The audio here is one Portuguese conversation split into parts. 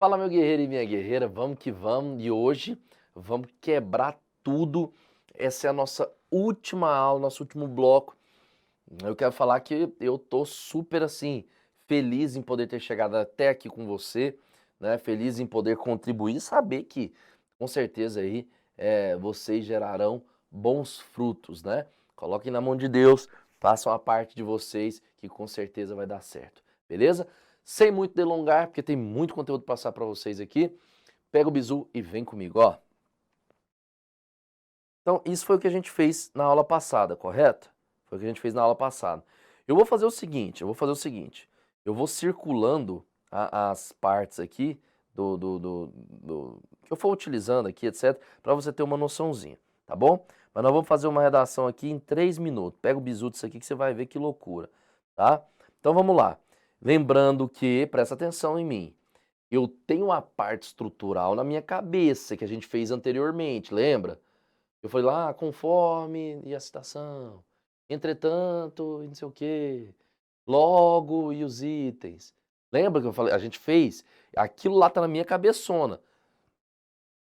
Fala, meu guerreiro e minha guerreira, vamos que vamos. E hoje vamos quebrar tudo. Essa é a nossa última aula, nosso último bloco. Eu quero falar que eu tô super assim feliz em poder ter chegado até aqui com você, né? Feliz em poder contribuir e saber que com certeza aí vocês gerarão bons frutos, né? Coloquem na mão de Deus, façam a parte de vocês que com certeza vai dar certo, beleza? Sem muito delongar, porque tem muito conteúdo para passar para vocês aqui. Pega o bizu e vem comigo, ó. Então, isso foi o que a gente fez na aula passada, correto? Foi o que a gente fez na aula passada. Eu vou circulando as partes aqui que eu for utilizando aqui, etc, para você ter uma noçãozinha, tá bom? Mas nós vamos fazer uma redação aqui em 3 minutos. Pega o bizu disso aqui que você vai ver que loucura, tá? Então vamos lá. Lembrando que, presta atenção em mim, eu tenho a parte estrutural na minha cabeça que a gente fez anteriormente, lembra? Eu falei lá, conforme e a citação, entretanto, e não sei o quê, logo e os itens. Lembra que eu falei? A gente fez? Aquilo lá tá na minha cabeçona.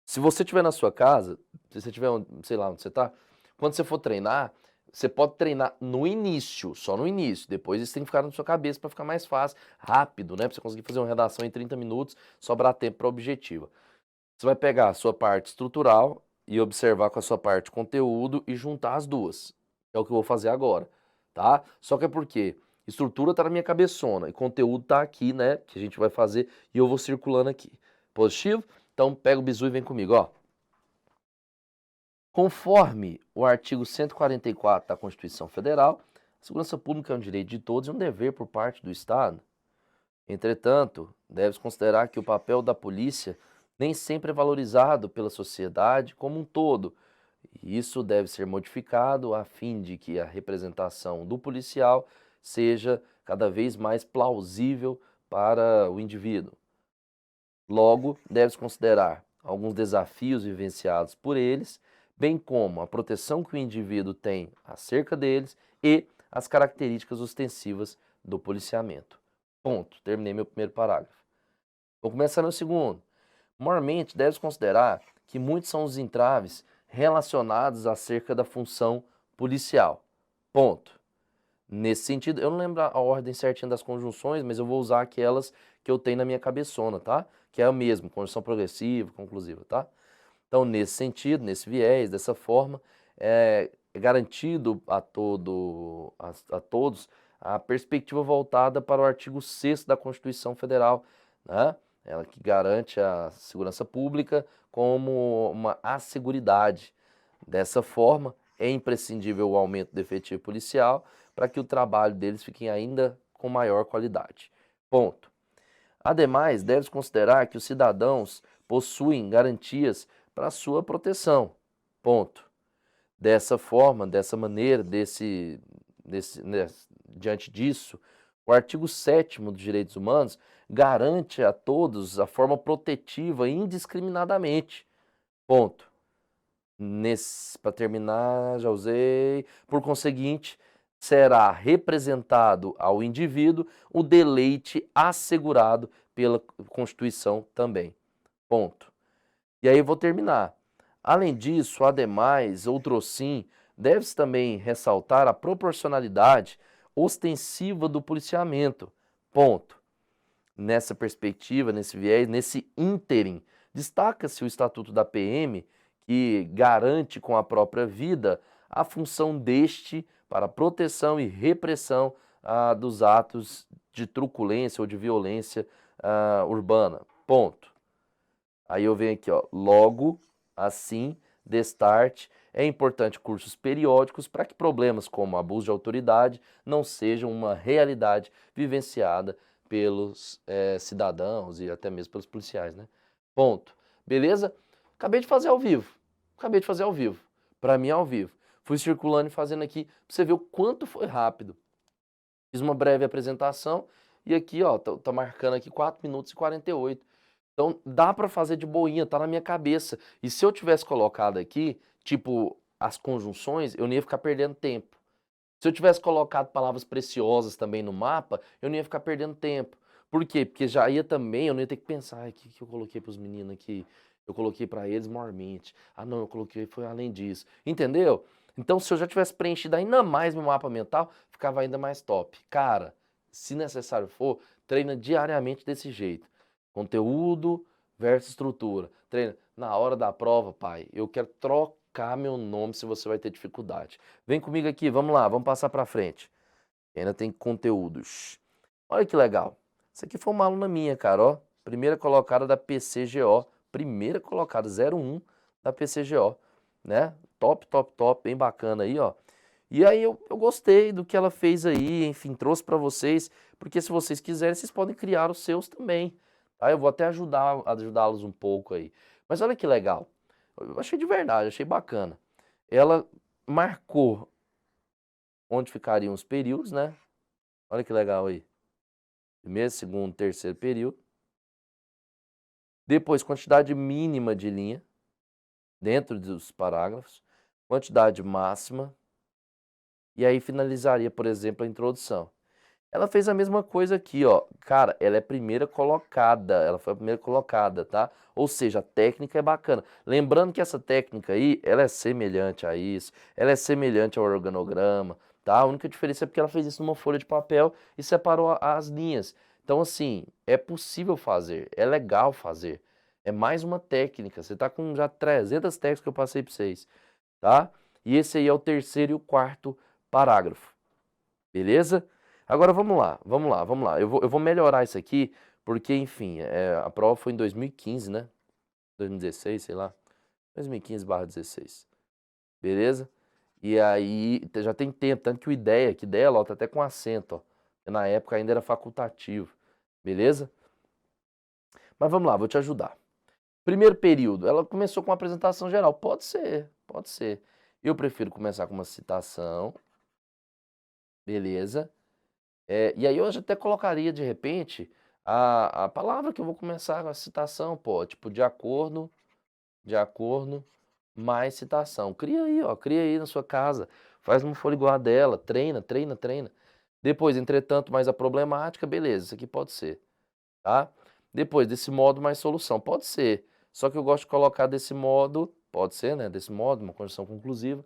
Se você estiver na sua casa, se você tiver, sei lá onde você tá, quando você for treinar, você pode treinar no início, só no início. Depois isso tem que ficar na sua cabeça para ficar mais fácil, rápido, né? Para você conseguir fazer uma redação em 30 minutos, sobrar tempo para objetiva. Você vai pegar a sua parte estrutural e observar com a sua parte conteúdo e juntar as duas. É o que eu vou fazer agora, tá? Só que é porque estrutura tá na minha cabeçona e conteúdo tá aqui, né? Que a gente vai fazer e eu vou circulando aqui. Positivo? Então pega o bizu e vem comigo, ó. Conforme o artigo 144 da Constituição Federal, a segurança pública é um direito de todos e um dever por parte do Estado. Entretanto, deve-se considerar que o papel da polícia nem sempre é valorizado pela sociedade como um todo. E isso deve ser modificado a fim de que a representação do policial seja cada vez mais plausível para o indivíduo. Logo, deve-se considerar alguns desafios vivenciados por eles, bem como a proteção que o indivíduo tem acerca deles e as características ostensivas do policiamento. Ponto. Terminei meu primeiro parágrafo. Vou começar no segundo. Maiormente, deve-se considerar que muitos são os entraves relacionados acerca da função policial. Ponto. Nesse sentido, eu não lembro a ordem certinha das conjunções, mas eu vou usar aquelas que eu tenho na minha cabeçona, tá? Que é a mesma, conjunção progressiva, conclusiva, tá? Então, nesse sentido, nesse viés, dessa forma, é garantido a todos a perspectiva voltada para o artigo 6º da Constituição Federal, né? Ela que garante a segurança pública como uma asseguridade. Dessa forma, é imprescindível o aumento do efetivo policial para que o trabalho deles fique ainda com maior qualidade. Ponto. Ademais, deve-se considerar que os cidadãos possuem garantias para sua proteção. Ponto. Dessa forma, dessa maneira, diante disso, o artigo 7º dos Direitos Humanos garante a todos a forma protetiva indiscriminadamente. Ponto. Para terminar, já usei. Por conseguinte, será representado ao indivíduo o deleite assegurado pela Constituição também. Ponto. E aí eu vou terminar. Além disso, ademais, outrossim, deve-se também ressaltar a proporcionalidade ostensiva do policiamento. Ponto. Nessa perspectiva, nesse viés, nesse ínterim, destaca-se o Estatuto da PM, que garante com a própria vida a função deste para a proteção e repressão dos atos de truculência ou de violência urbana. Ponto. Aí eu venho aqui, ó, logo, assim, destarte, é importante cursos periódicos para que problemas como abuso de autoridade não sejam uma realidade vivenciada pelos cidadãos e até mesmo pelos policiais, né? Ponto. Beleza? Acabei de fazer ao vivo. Acabei de fazer ao vivo. Para mim, ao vivo. Fui circulando e fazendo aqui, pra você ver o quanto foi rápido. Fiz uma breve apresentação e aqui, ó, tá marcando aqui 4 minutos e 48. Então, dá para fazer de boinha, tá na minha cabeça. E se eu tivesse colocado aqui, tipo, as conjunções, eu não ia ficar perdendo tempo. Se eu tivesse colocado palavras preciosas também no mapa, eu não ia ficar perdendo tempo. Por quê? Porque já ia também, eu não ia ter que pensar, o que eu coloquei para os meninos aqui? Eu coloquei para eles mormente. Ah, não, eu coloquei, foi além disso. Entendeu? Então, se eu já tivesse preenchido ainda mais meu mapa mental, ficava ainda mais top. Cara, se necessário for, treina diariamente desse jeito. Conteúdo versus estrutura. Treina. Na hora da prova, pai, eu quero trocar meu nome se você vai ter dificuldade. Vem comigo aqui, vamos lá, vamos passar para frente. Ainda tem conteúdos. Olha que legal. Isso aqui foi uma aluna minha, cara, ó. Primeira colocada da PCGO. Primeira colocada, 01 da PCGO, né? Top, top, top, bem bacana aí, ó. E aí eu gostei do que ela fez aí, enfim, trouxe para vocês, porque se vocês quiserem, vocês podem criar os seus também, tá? Eu vou até ajudá-los um pouco aí. Mas olha que legal. Eu achei de verdade, achei bacana. Ela marcou onde ficariam os períodos, né? Olha que legal aí. Primeiro, segundo, terceiro período. Depois, quantidade mínima de linha dentro dos parágrafos. Quantidade máxima. E aí finalizaria, por exemplo, a introdução. Ela fez a mesma coisa aqui, ó. Cara, ela é primeira colocada. Ela foi a primeira colocada, tá? Ou seja, a técnica é bacana. Lembrando que essa técnica aí, ela é semelhante a isso. Ela é semelhante ao organograma, tá? A única diferença é porque ela fez isso numa folha de papel e separou as linhas. Então, assim, é possível fazer. É legal fazer. É mais uma técnica. Você tá com já 300 técnicas que eu passei para vocês, tá? E esse aí é o terceiro e o quarto parágrafo. Beleza? Agora vamos lá, vamos lá, vamos lá. Eu vou melhorar isso aqui, porque, enfim, a prova foi em 2015, né? 2016, sei lá. 2015/16. Beleza? E aí, já tem tempo, tanto que o IDEA, que IDEA, ó, tá até com acento, ó. Na época ainda era facultativo. Beleza? Mas vamos lá, vou te ajudar. Primeiro período, ela começou com uma apresentação geral. Pode ser, pode ser. Eu prefiro começar com uma citação. Beleza? E aí eu até colocaria, de repente, a palavra que eu vou começar a citação, pô, tipo, de acordo, mais citação. Cria aí, ó, cria aí na sua casa, faz uma folha igual a dela, treina, treina, treina. Depois, entretanto, mais a problemática, beleza, isso aqui pode ser, tá? Depois, desse modo, mais solução, pode ser. Só que eu gosto de colocar desse modo, pode ser, né, desse modo, uma condição conclusiva,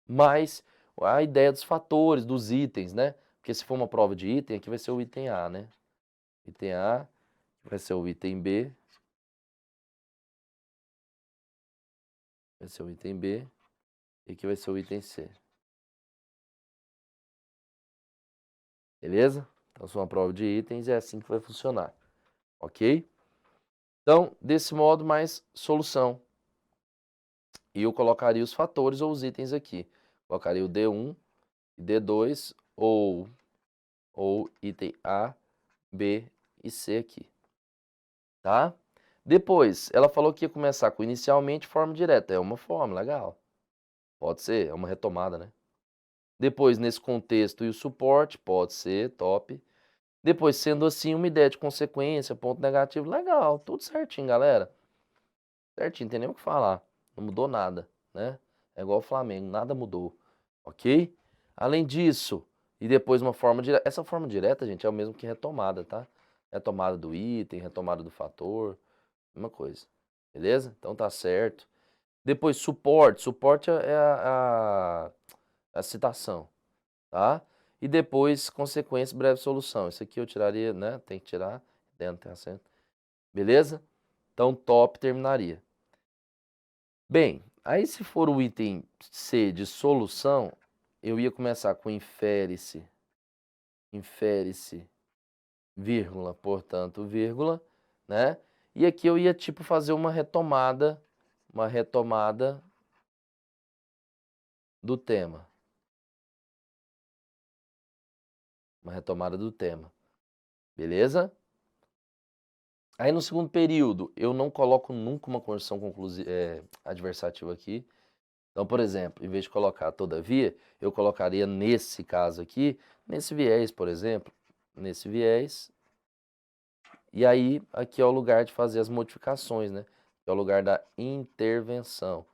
mais a ideia dos fatores, dos itens, né? Porque se for uma prova de item, aqui vai ser o item A, né? Item A, vai ser o item B, vai ser o item B, e aqui vai ser o item C. Beleza? Então, se for uma prova de itens, é assim que vai funcionar. Ok? Então, desse modo, mais solução. E eu colocaria os fatores ou os itens aqui. Colocaria o D1 e D2, ou item A, B e C aqui. Tá? Depois, ela falou que ia começar com inicialmente forma direta. É uma forma, legal. Pode ser, é uma retomada, né? Depois, nesse contexto e o suporte, pode ser, top. Depois, sendo assim, uma ideia de consequência, ponto negativo, legal, tudo certinho, galera. Certinho, não tem nem o que falar. Não mudou nada, né? É igual o Flamengo, nada mudou, ok? Além disso, e depois uma forma direta. Essa forma direta, gente, é o mesmo que retomada, tá? Retomada do item, retomada do fator, mesma coisa. Beleza? Então tá certo. Depois, suporte. Suporte é a citação, tá? E depois, consequência, breve solução. Isso aqui eu tiraria, né? Tem que tirar, dentro tem acento. Beleza? Então, top terminaria. Bem, aí se for o item C de solução, eu ia começar com infere-se, vírgula, portanto, vírgula, né? E aqui eu ia, tipo, fazer uma retomada do tema. Uma retomada do tema. Beleza? Aí no segundo período, eu não coloco nunca uma condição adversativa aqui. Então, por exemplo, em vez de colocar todavia, eu colocaria nesse caso aqui, nesse viés, por exemplo, nesse viés. E aí, aqui é o lugar de fazer as modificações, né? É o lugar da intervenção.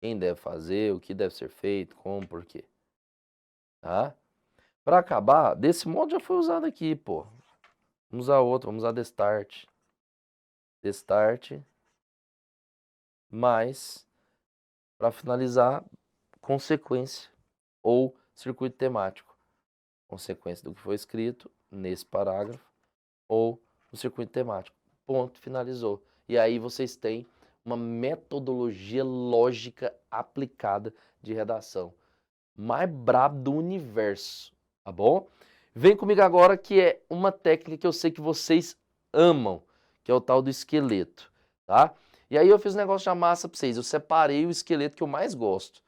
Quem deve fazer, o que deve ser feito, como, por quê. Tá? Para acabar, desse modo já foi usado aqui, pô. Vamos usar outro, vamos usar destart. Destart, mais, para finalizar, consequência ou circuito temático. Consequência do que foi escrito nesse parágrafo ou no circuito temático. Ponto, finalizou. E aí vocês têm uma metodologia lógica aplicada de redação. Mais brabo do universo, tá bom? Vem comigo agora que é uma técnica que eu sei que vocês amam, que é o tal do esqueleto, tá? E aí eu fiz um negócio de massa para vocês, eu separei o esqueleto que eu mais gosto,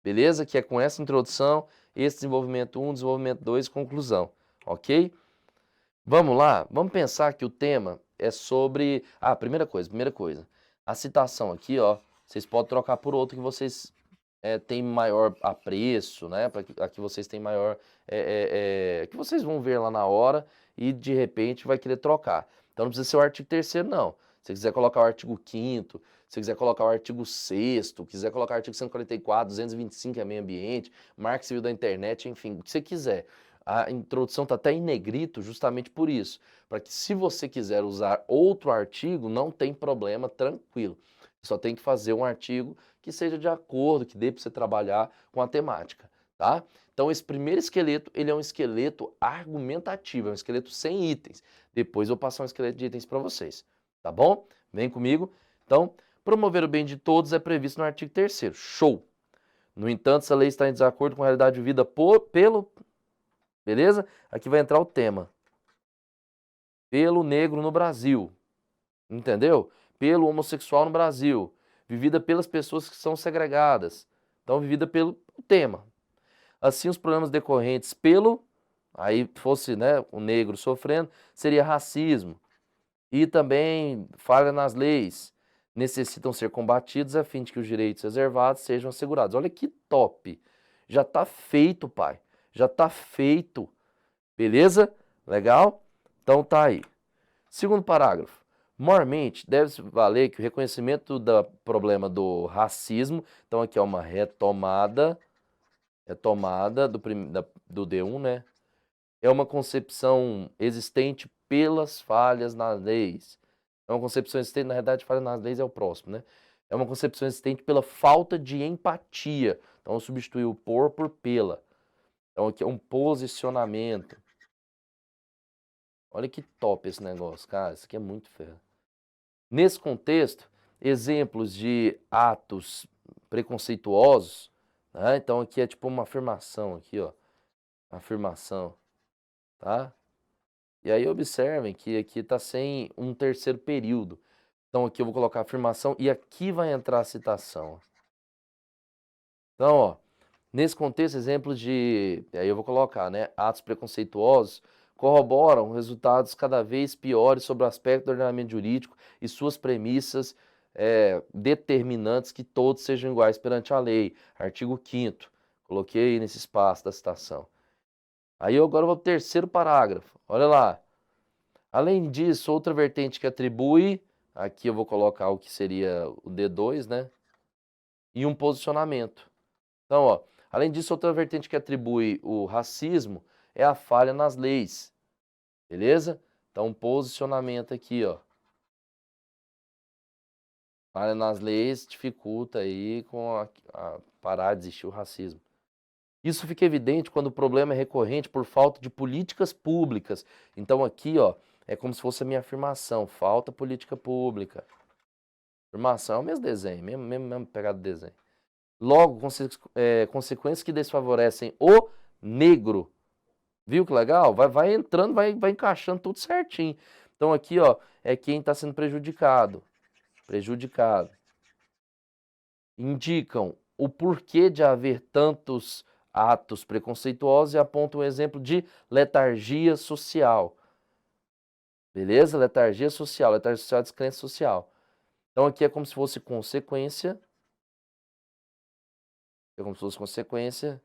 beleza? Que é com essa introdução, esse desenvolvimento 1, desenvolvimento 2, conclusão, ok? Vamos lá? Vamos pensar que o tema é sobre... Ah, primeira coisa. A citação aqui, ó, vocês podem trocar por outro que vocês têm maior apreço, né? Aqui vocês têm maior... que vocês vão ver lá na hora e de repente vai querer trocar. Então não precisa ser o artigo 3º, não. Se você quiser colocar o artigo 5º, se você quiser colocar o artigo 6º, quiser colocar o artigo 144, 225, que é meio ambiente, marco civil da internet, enfim, o que você quiser. A introdução está até em negrito justamente por isso, para que se você quiser usar outro artigo, não tem problema, tranquilo. Só tem que fazer um artigo que seja de acordo, que dê para você trabalhar com a temática, tá? Então esse primeiro esqueleto, ele é um esqueleto argumentativo, é um esqueleto sem itens. Depois eu vou passar um esqueleto de itens para vocês, tá bom? Vem comigo. Então, promover o bem de todos é previsto no artigo 3º. Show! No entanto, essa lei está em desacordo com a realidade vivida pelo... Beleza? Aqui vai entrar o tema. Pelo negro no Brasil. Entendeu? Pelo homossexual no Brasil. Vivida pelas pessoas que são segregadas. Então, vivida pelo tema. Assim, os problemas decorrentes pelo... Aí fosse, né, o negro sofrendo, seria racismo. E também falha nas leis. Necessitam ser combatidos a fim de que os direitos reservados sejam assegurados. Olha que top. Já está feito, pai. Já está feito. Beleza? Legal? Então tá aí. Segundo parágrafo. Mormente, deve-se valer que o reconhecimento do problema do racismo, então aqui é uma retomada do D1, né? É uma concepção existente pelas falhas nas leis. É uma concepção existente, na realidade, falha nas leis é o próximo, né? É uma concepção existente pela falta de empatia. Então, substituir o por pela. Então, aqui é um posicionamento. Olha que top esse negócio, cara. Isso aqui é muito fera. Nesse contexto, exemplos de atos preconceituosos, né? Então aqui é tipo uma afirmação aqui, ó. Afirmação, tá? E aí observem que aqui está sem um terceiro período. Então aqui eu vou colocar afirmação e aqui vai entrar a citação. Então, ó, nesse contexto, exemplos de... Aí eu vou colocar, né? Atos preconceituosos corroboram resultados cada vez piores sobre o aspecto do ordenamento jurídico e suas premissas determinantes que todos sejam iguais perante a lei. Artigo 5º. Coloquei nesse espaço da citação. Aí eu agora vou para o terceiro parágrafo. Olha lá. Além disso, outra vertente que atribui, aqui eu vou colocar o que seria o D2, né? E um posicionamento. Então, ó, além disso, outra vertente que atribui o racismo é a falha nas leis, beleza? Então, um posicionamento aqui, ó. Falha nas leis dificulta aí com a parar de existir o racismo. Isso fica evidente quando o problema é recorrente por falta de políticas públicas. Então, aqui, ó, é como se fosse a minha afirmação, falta política pública. Afirmação é o mesmo desenho, mesmo pegada do desenho. Logo, consequências que desfavorecem o negro. Viu que legal? Vai entrando, vai encaixando tudo certinho. Então aqui, ó, é quem está sendo prejudicado. Prejudicado. Indicam o porquê de haver tantos atos preconceituosos e apontam um exemplo de letargia social. Beleza? Letargia social é descrença social. Então aqui é como se fosse consequência. É como se fosse consequência.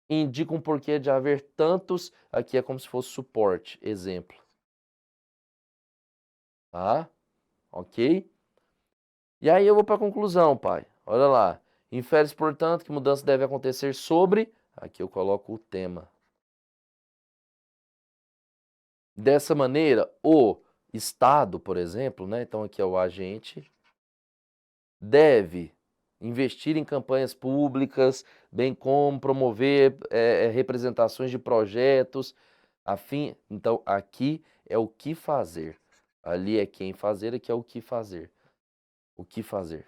Indicam um porquê de haver tantos. Aqui é como se fosse suporte. Exemplo. Tá? Ok? E aí eu vou para a conclusão, pai. Olha lá. Infere-se, portanto, que mudança deve acontecer sobre... Aqui eu coloco o tema. Dessa maneira, o Estado, por exemplo, né? Então aqui é o agente, deve investir em campanhas públicas, bem como promover representações de projetos, Então, aqui é o que fazer. Ali é quem fazer, aqui é o que fazer. O que fazer.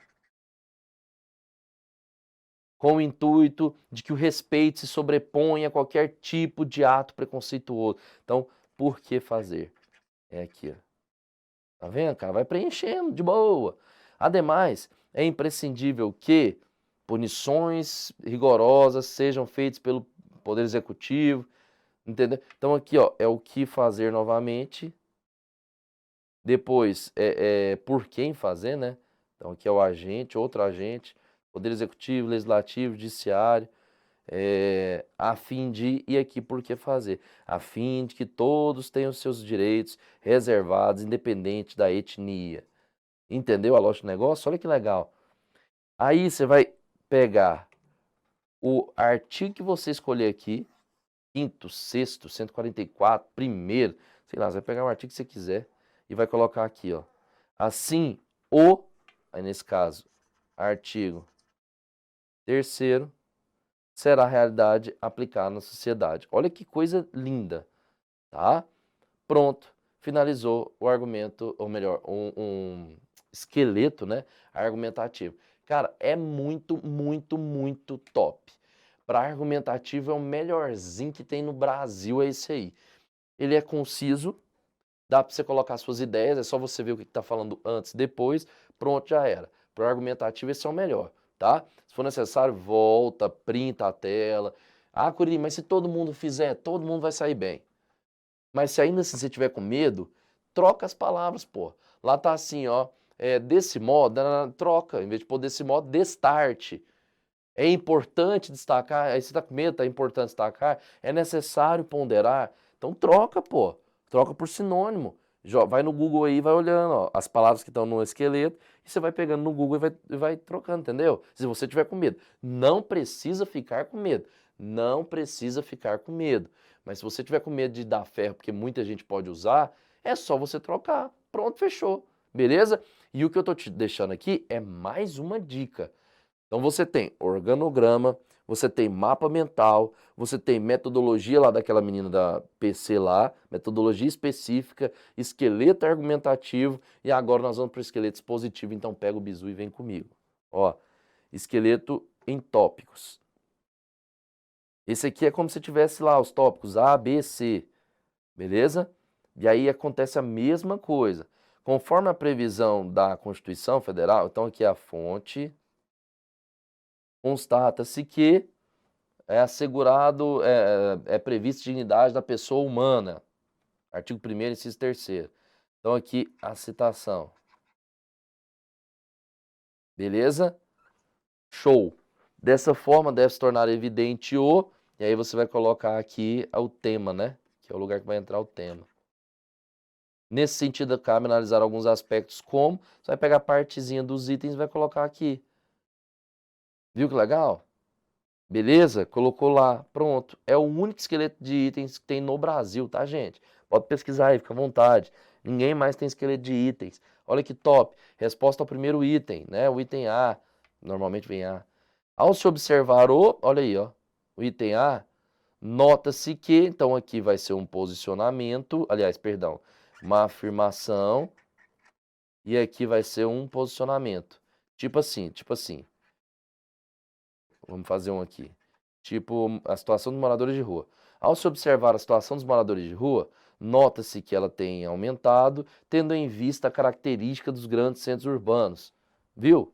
Com o intuito de que o respeito se sobreponha a qualquer tipo de ato preconceituoso. Então, por que fazer? É aqui, ó. Tá vendo, cara? Vai preenchendo de boa. Ademais, é imprescindível que punições rigorosas sejam feitas pelo Poder Executivo, entendeu? Então aqui, ó, é o que fazer novamente. Depois, por quem fazer, né? Então aqui é o agente, outro agente, Poder Executivo, Legislativo, Judiciário, a fim de, e aqui por que fazer? A fim de que todos tenham seus direitos reservados, independente da etnia. Entendeu a lógica do negócio? Olha que legal. Aí você vai pegar o artigo que você escolher aqui, quinto, sexto, 144, primeiro, sei lá, você vai pegar o artigo que você quiser e vai colocar aqui, ó. Assim, aí nesse caso, artigo terceiro, será a realidade aplicada na sociedade. Olha que coisa linda, tá? Pronto, finalizou o argumento, ou melhor, um esqueleto, né, argumentativo. Cara, é muito, muito, muito top. Para argumentativo é o melhorzinho que tem no Brasil, é esse aí. Ele é conciso, dá para você colocar suas ideias, é só você ver o que está falando antes, depois, pronto, já era. Para argumentativo esse é o melhor, tá? Se for necessário, volta, printa a tela. Ah, Curi, mas se todo mundo fizer, todo mundo vai sair bem. Mas se ainda assim você tiver com medo, troca as palavras, pô. Lá tá assim, ó, desse modo, troca, em vez de pôr desse modo, destarte. É importante destacar, aí você tá com medo, é importante destacar, é necessário ponderar. Então troca, pô. Troca por sinônimo. Vai no Google aí, vai olhando, ó, as palavras que estão no esqueleto, e você vai pegando no Google e vai trocando, entendeu? Se você tiver com medo. Não precisa ficar com medo. Não precisa ficar com medo. Mas se você tiver com medo de dar ferro, porque muita gente pode usar, é só você trocar. Pronto, fechou. Beleza? E o que eu tô te deixando aqui é mais uma dica. Então você tem organograma, você tem mapa mental, você tem metodologia lá daquela menina da PC lá, metodologia específica, esqueleto argumentativo, e agora nós vamos para o esqueleto expositivo, então pega o bizu e vem comigo. Ó, esqueleto em tópicos. Esse aqui é como se tivesse lá os tópicos A, B, C, beleza? E aí acontece a mesma coisa. Conforme a previsão da Constituição Federal, então aqui é a fonte, constata-se que é assegurado, é prevista dignidade da pessoa humana. Artigo 1º, inciso 3º. Então aqui a citação. Beleza? Show. Dessa forma deve se tornar evidente e aí você vai colocar aqui o tema, né? Que é o lugar que vai entrar o tema. Nesse sentido, cabe analisar alguns aspectos como, você vai pegar a partezinha dos itens e vai colocar aqui. Viu que legal? Beleza? Colocou lá, pronto. É o único esqueleto de itens que tem no Brasil, tá, gente? Pode pesquisar aí, fica à vontade. Ninguém mais tem esqueleto de itens. Olha que top. Resposta ao primeiro item, né? O item A. Normalmente vem A. Ao se observar olha aí, ó. O item A, nota-se que, então aqui vai ser um posicionamento, aliás, perdão, uma afirmação, e aqui vai ser um posicionamento. Tipo assim, tipo assim. Vamos fazer um aqui. Tipo, a situação dos moradores de rua. Ao se observar a situação dos moradores de rua, nota-se que ela tem aumentado, tendo em vista a característica dos grandes centros urbanos. Viu?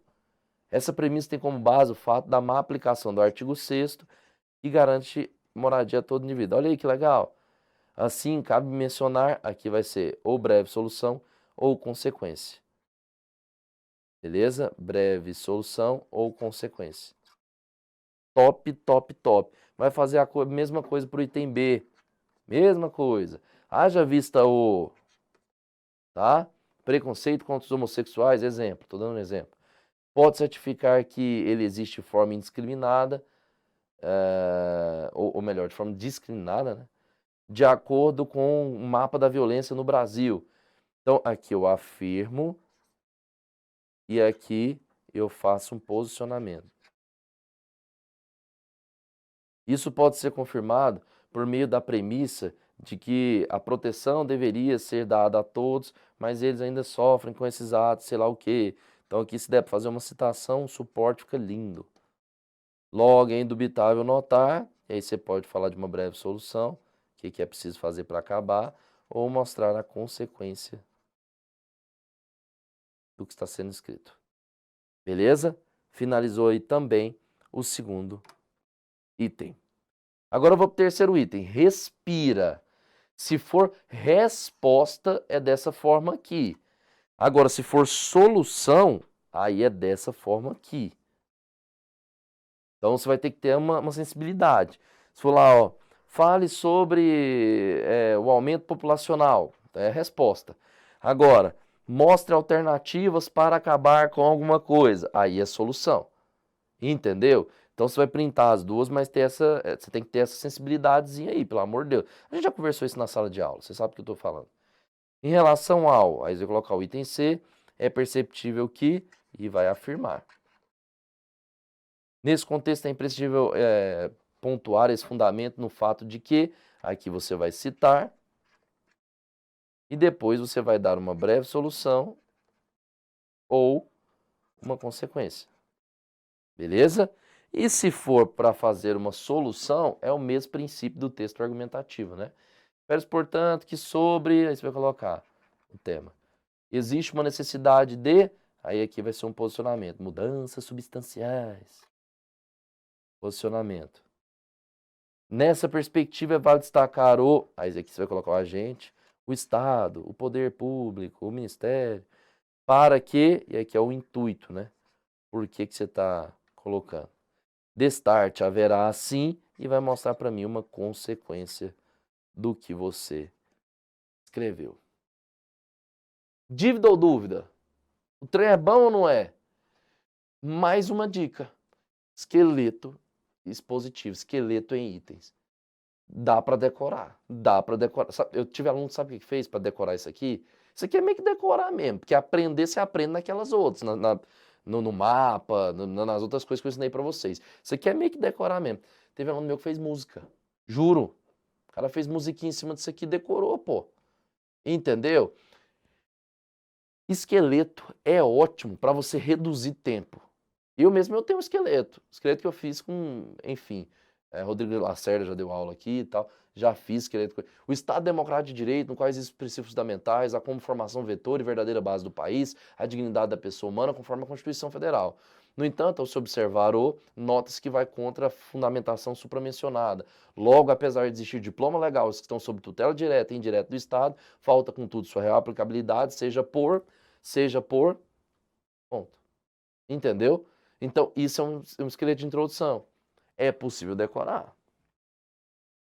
Essa premissa tem como base o fato da má aplicação do artigo 6º, que garante moradia a todo indivíduo. Olha aí que legal. Assim, cabe mencionar, aqui vai ser ou breve solução ou consequência. Beleza? Breve solução ou consequência. Top, top, top. Vai fazer a mesma coisa para o item B. Mesma coisa. Haja vista tá? Preconceito contra os homossexuais, exemplo, estou dando um exemplo. Pode certificar que ele existe de forma indiscriminada, ou melhor, de forma discriminada, né? de acordo com o mapa da violência no Brasil. Então, aqui eu afirmo e aqui eu faço um posicionamento. Isso pode ser confirmado por meio da premissa de que a proteção deveria ser dada a todos, mas eles ainda sofrem com esses atos, sei lá o quê. Então aqui se der para fazer uma citação, o suporte fica lindo. Logo, é indubitável notar, e aí você pode falar de uma breve solução, o que é preciso fazer para acabar, ou mostrar a consequência do que está sendo escrito. Beleza? Finalizou aí também o segundo item. Agora eu vou para o terceiro item. Respira. Se for resposta, é dessa forma aqui. Agora, se for solução, aí é dessa forma aqui. Então, você vai ter que ter uma sensibilidade. Se for lá, ó, fale sobre o aumento populacional, é a resposta. Agora, mostre alternativas para acabar com alguma coisa, aí é solução. Entendeu? Então você vai printar as duas, mas você tem que ter essa sensibilidadezinha aí, pelo amor de Deus. A gente já conversou isso na sala de aula, você sabe o que eu estou falando. Em relação ao, aí você vai colocar o item C, é perceptível que, e vai afirmar. Nesse contexto é imprescindível pontuar esse fundamento no fato de que, aqui você vai citar, e depois você vai dar uma breve solução ou uma consequência. Beleza? E se for para fazer uma solução, é o mesmo princípio do texto argumentativo, né? Espero, portanto, que sobre, aí você vai colocar o tema. Existe uma necessidade de, aí aqui vai ser um posicionamento, mudanças substanciais. Posicionamento. Nessa perspectiva, é válido destacar aí aqui você vai colocar o agente, o Estado, o poder público, o Ministério, para que, e aqui é o intuito, né? Por que você está colocando? Destarte haverá assim e vai mostrar para mim uma consequência do que você escreveu. Dívida ou dúvida? O trem é bom ou não é? Mais uma dica. Esqueleto expositivo, esqueleto em itens. Dá para decorar, dá para decorar. Eu tive aluno, sabe o que fez para decorar isso aqui? Isso aqui é meio que decorar mesmo, porque aprender você aprende naquelas outras, no mapa, nas outras coisas que eu ensinei para vocês. Isso aqui é meio que decorar mesmo. Teve aluno meu que fez música, juro. O cara fez musiquinha em cima disso aqui e decorou, pô. Entendeu? Esqueleto é ótimo para você reduzir tempo. Eu mesmo tenho um esqueleto. Esqueleto que eu fiz com, enfim, Rodrigo Lacerda já deu aula aqui e tal. Já fiz esqueleto. O Estado Democrático de Direito, no qual existem os princípios fundamentais, a como formação vetor e verdadeira base do país, a dignidade da pessoa humana, conforme a Constituição Federal. No entanto, ao se observar nota-se que vai contra a fundamentação supramencionada. Logo, apesar de existir diploma legal, os que estão sob tutela direta e indireta do Estado, falta, contudo, sua real aplicabilidade, seja por ponto. Entendeu? Então, isso é um esqueleto de introdução. É possível decorar.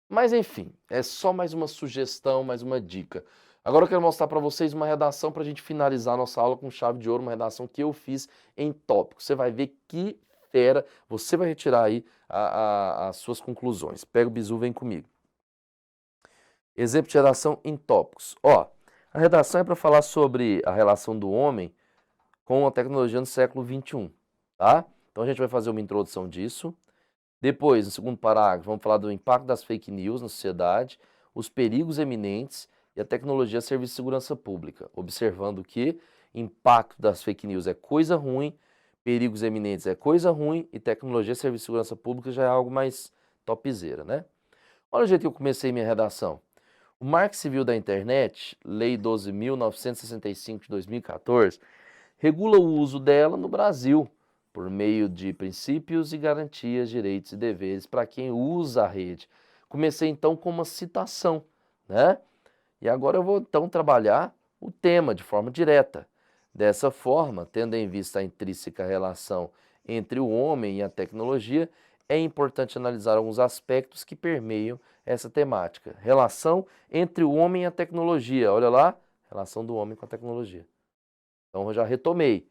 Mas, enfim, é só mais uma sugestão, mais uma dica. Agora eu quero mostrar para vocês uma redação para a gente finalizar a nossa aula com chave de ouro, uma redação que eu fiz em tópico. Você vai ver que fera, você vai retirar aí as suas conclusões. Pega o bizu, vem comigo. Exemplo de redação em tópicos. Ó, a redação é para falar sobre a relação do homem com a tecnologia no século XXI, tá? Então a gente vai fazer uma introdução disso. Depois, no segundo parágrafo, vamos falar do impacto das fake news na sociedade, os perigos eminentes e a tecnologia a serviço de segurança pública, observando que impacto das fake news é coisa ruim, perigos eminentes é coisa ruim e tecnologia a serviço de segurança pública já é algo mais topzera, né? Olha o jeito que eu comecei minha redação. O Marco Civil da Internet, Lei 12.965 de 2014, regula o uso dela no Brasil, por meio de princípios e garantias, direitos e deveres para quem usa a rede. Comecei então com uma citação, né? E agora eu vou então trabalhar o tema de forma direta. Dessa forma, tendo em vista a intrínseca relação entre o homem e a tecnologia, é importante analisar alguns aspectos que permeiam essa temática. Relação entre o homem e a tecnologia. Olha lá, relação do homem com a tecnologia. Então eu já retomei,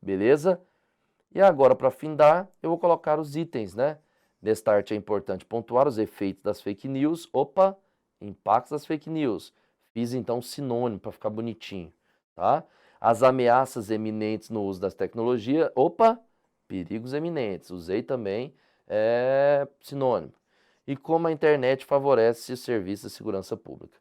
beleza? E agora, para findar, eu vou colocar os itens, né? Destarte é importante pontuar os efeitos das fake news. Opa, impactos das fake news. Fiz então sinônimo para ficar bonitinho, tá? As ameaças eminentes no uso das tecnologias. Opa, perigos eminentes. Usei também sinônimo. E como a internet favorece o serviço de segurança pública.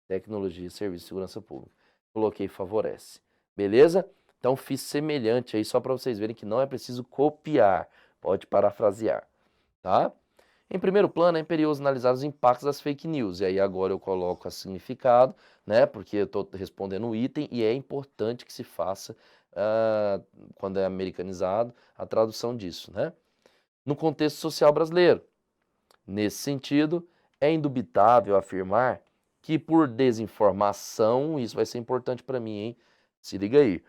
Tecnologia e serviço de segurança pública. Coloquei favorece. Beleza? Então fiz semelhante aí só para vocês verem que não é preciso copiar. Pode parafrasear, tá? Em primeiro plano, é imperioso analisar os impactos das fake news. E aí agora eu coloco a significado, né? Porque eu estou respondendo o item e é importante que se faça, quando é americanizado, a tradução disso, né? No contexto social brasileiro. Nesse sentido, é indubitável afirmar que por desinformação, isso vai ser importante para mim, hein? Se liga aí.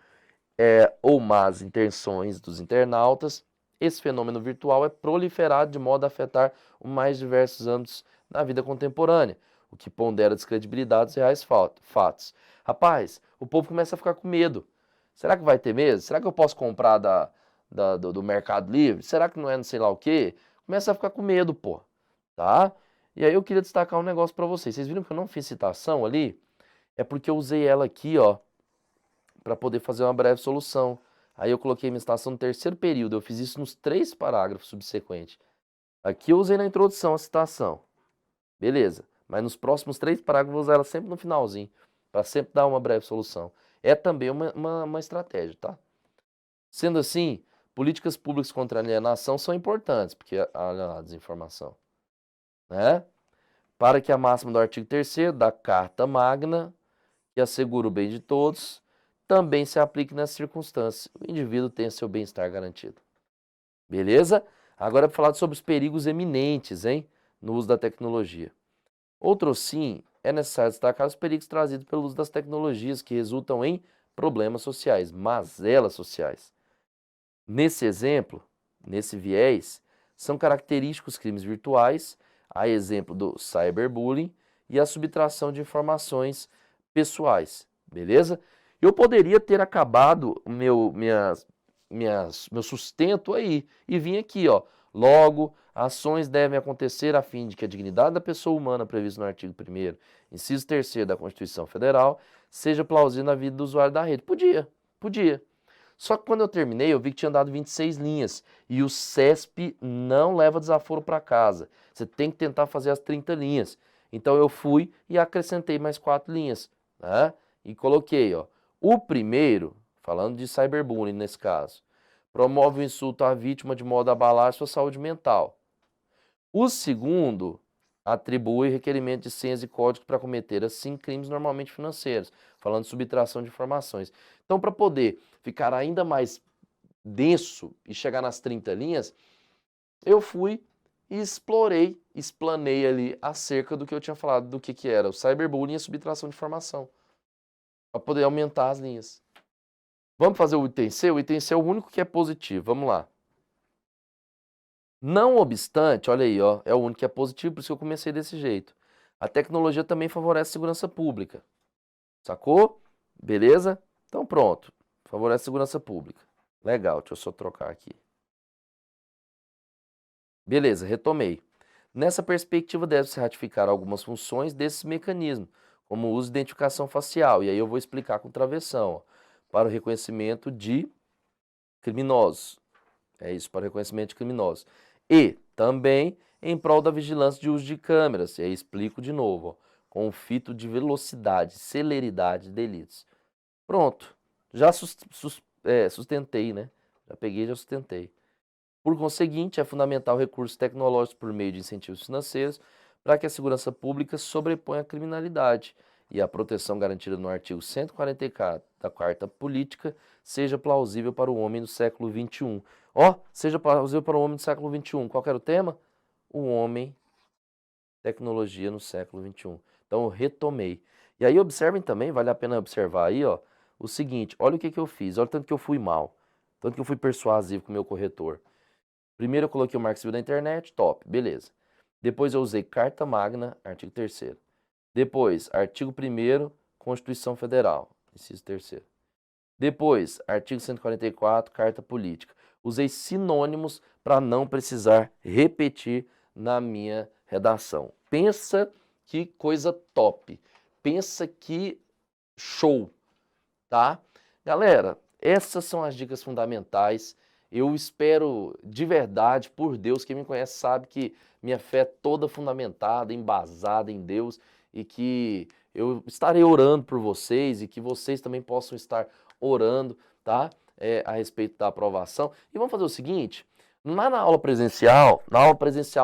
Ou más intenções dos internautas, esse fenômeno virtual é proliferado de modo a afetar os mais diversos âmbitos da vida contemporânea, o que pondera descredibilidade dos reais fatos. Rapaz, o povo começa a ficar com medo. Será que vai ter mesmo? Será que eu posso comprar do Mercado Livre? Será que não é não sei lá o quê? Começa a ficar com medo, pô. Tá? E aí eu queria destacar um negócio para vocês. Vocês viram que eu não fiz citação ali? É porque eu usei ela aqui, ó, para poder fazer uma breve solução. Aí eu coloquei minha citação no terceiro período, eu fiz isso nos 3 parágrafos subsequentes. Aqui eu usei na introdução a citação. Beleza, mas nos próximos 3 parágrafos eu vou usar ela sempre no finalzinho, para sempre dar uma breve solução. É também uma estratégia, tá? Sendo assim, políticas públicas contra a alienação são importantes, porque olha a desinformação, né? Para que a máxima do artigo 3º da Carta Magna, que assegura o bem de todos, também se aplique nessas circunstâncias. O indivíduo tenha seu bem-estar garantido. Beleza? Agora para falar sobre os perigos eminentes, hein, no uso da tecnologia. Outro sim, é necessário destacar os perigos trazidos pelo uso das tecnologias que resultam em problemas sociais, mazelas sociais. Nesse exemplo, nesse viés, são característicos crimes virtuais, a exemplo do cyberbullying e a subtração de informações pessoais, beleza? Eu poderia ter acabado meu sustento aí e vim aqui, ó. Logo, ações devem acontecer a fim de que a dignidade da pessoa humana prevista no artigo 1º, inciso 3º da Constituição Federal, seja plausível na vida do usuário da rede. Podia. Só que quando eu terminei, eu vi que tinha dado 26 linhas e o CESP não leva desaforo para casa. Você tem que tentar fazer as 30 linhas. Então eu fui e acrescentei mais 4 linhas, né? E coloquei, ó, o primeiro, falando de cyberbullying nesse caso, promove o insulto à vítima de modo a abalar sua saúde mental. O segundo atribui requerimento de senhas e códigos para cometer, assim, crimes normalmente financeiros, falando de subtração de informações. Então, para poder ficar ainda mais denso e chegar nas 30 linhas, eu fui e explanei ali acerca do que eu tinha falado, do que era o cyberbullying e a subtração de informação, para poder aumentar as linhas. Vamos fazer o item C? O item C é o único que é positivo, vamos lá. Não obstante, olha aí, ó, é o único que é positivo, por isso que eu comecei desse jeito. A tecnologia também favorece a segurança pública. Sacou? Beleza? Então pronto. Favorece a segurança pública. Legal, deixa eu só trocar aqui. Beleza, retomei. Nessa perspectiva deve-se ratificar algumas funções desses mecanismos, como o uso de identificação facial. E aí eu vou explicar com travessão, ó, para o reconhecimento de criminosos. É isso, para o reconhecimento de criminosos. E também em prol da vigilância de uso de câmeras. E aí explico de novo, ó, com o fito de velocidade, celeridade de delitos. Pronto, já sustentei, né? Já peguei e já sustentei. Por conseguinte, é fundamental recursos tecnológicos por meio de incentivos financeiros para que a segurança pública sobreponha a criminalidade e a proteção garantida no artigo 144 da Carta Política seja plausível para o homem do século XXI. Ó, seja plausível para o homem do século XXI. Qual que era o tema? O homem, tecnologia no século XXI. Então eu retomei. E aí observem também, vale a pena observar aí, ó, o seguinte, olha o que eu fiz, olha o tanto que eu fui mal, tanto que eu fui persuasivo com o meu corretor. Primeiro eu coloquei o Marco Civil da Internet, top, beleza. Depois eu usei Carta Magna, artigo 3º. Depois, artigo 1º, Constituição Federal, inciso 3º. Depois, artigo 144, Carta Política. Usei sinônimos para não precisar repetir na minha redação. Pensa que coisa top. Pensa que show, tá? Galera, essas são as dicas fundamentais. Eu espero de verdade, por Deus, quem me conhece sabe que minha fé é toda fundamentada, embasada em Deus e que eu estarei orando por vocês e que vocês também possam estar orando, tá? A respeito da aprovação. E vamos fazer o seguinte, lá na aula presencial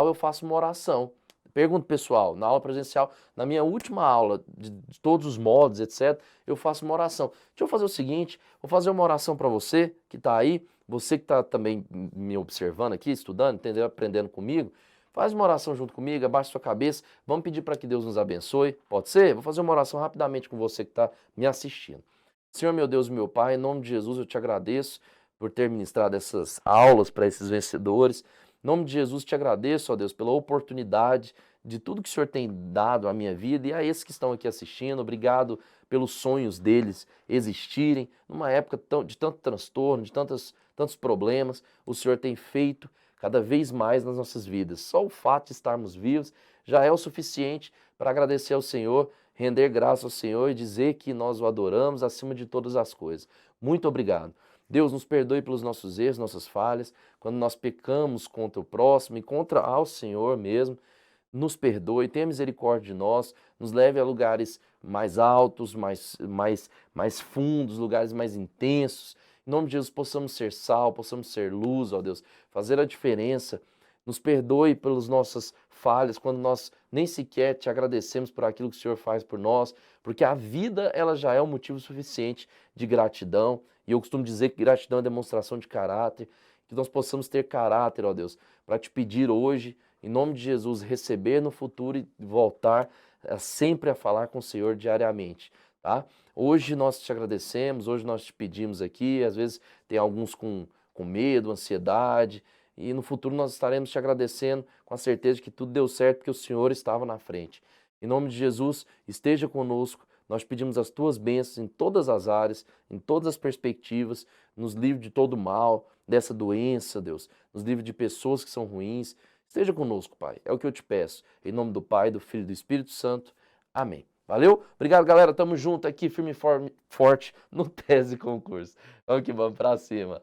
eu faço uma oração. Pergunto pessoal, na aula presencial, na minha última aula, de todos os modos, etc., eu faço uma oração. Deixa eu fazer o seguinte, vou fazer uma oração para você que está aí, você que está também me observando aqui, estudando, entendeu? Aprendendo comigo, faz uma oração junto comigo, abaixa sua cabeça, vamos pedir para que Deus nos abençoe, pode ser? Vou fazer uma oração rapidamente com você que está me assistindo. Senhor meu Deus e meu Pai, em nome de Jesus eu te agradeço por ter ministrado essas aulas para esses vencedores. Em nome de Jesus te agradeço, ó Deus, pela oportunidade de tudo que o Senhor tem dado à minha vida e a esses que estão aqui assistindo. Obrigado pelos sonhos deles existirem. Numa época de tanto transtorno, de tantos problemas, o Senhor tem feito cada vez mais nas nossas vidas. Só o fato de estarmos vivos já é o suficiente para agradecer ao Senhor, render graça ao Senhor e dizer que nós o adoramos acima de todas as coisas. Muito obrigado. Deus, nos perdoe pelos nossos erros, nossas falhas, quando nós pecamos contra o próximo e contra ao Senhor mesmo. Nos perdoe, tenha misericórdia de nós, nos leve a lugares mais altos, mais fundos, lugares mais intensos. Em nome de Jesus, possamos ser sal, possamos ser luz, ó Deus, fazer a diferença. Nos perdoe pelas nossas falhas, quando nós nem sequer te agradecemos por aquilo que o Senhor faz por nós, porque a vida ela já é um motivo suficiente de gratidão. E eu costumo dizer que gratidão é demonstração de caráter, que nós possamos ter caráter, ó Deus, para te pedir hoje, em nome de Jesus, receber no futuro e voltar sempre a falar com o Senhor diariamente, tá? Hoje nós te agradecemos, hoje nós te pedimos aqui, às vezes tem alguns com medo, ansiedade, e no futuro nós estaremos te agradecendo com a certeza de que tudo deu certo porque o Senhor estava na frente. Em nome de Jesus, esteja conosco, nós pedimos as tuas bênçãos em todas as áreas, em todas as perspectivas, nos livre de todo mal, dessa doença, Deus, nos livre de pessoas que são ruins. Esteja conosco, Pai, é o que eu te peço. Em nome do Pai, do Filho e do Espírito Santo. Amém. Valeu? Obrigado, galera. Tamo junto aqui, firme e forte no Tese Concurso. Vamos que vamos pra cima.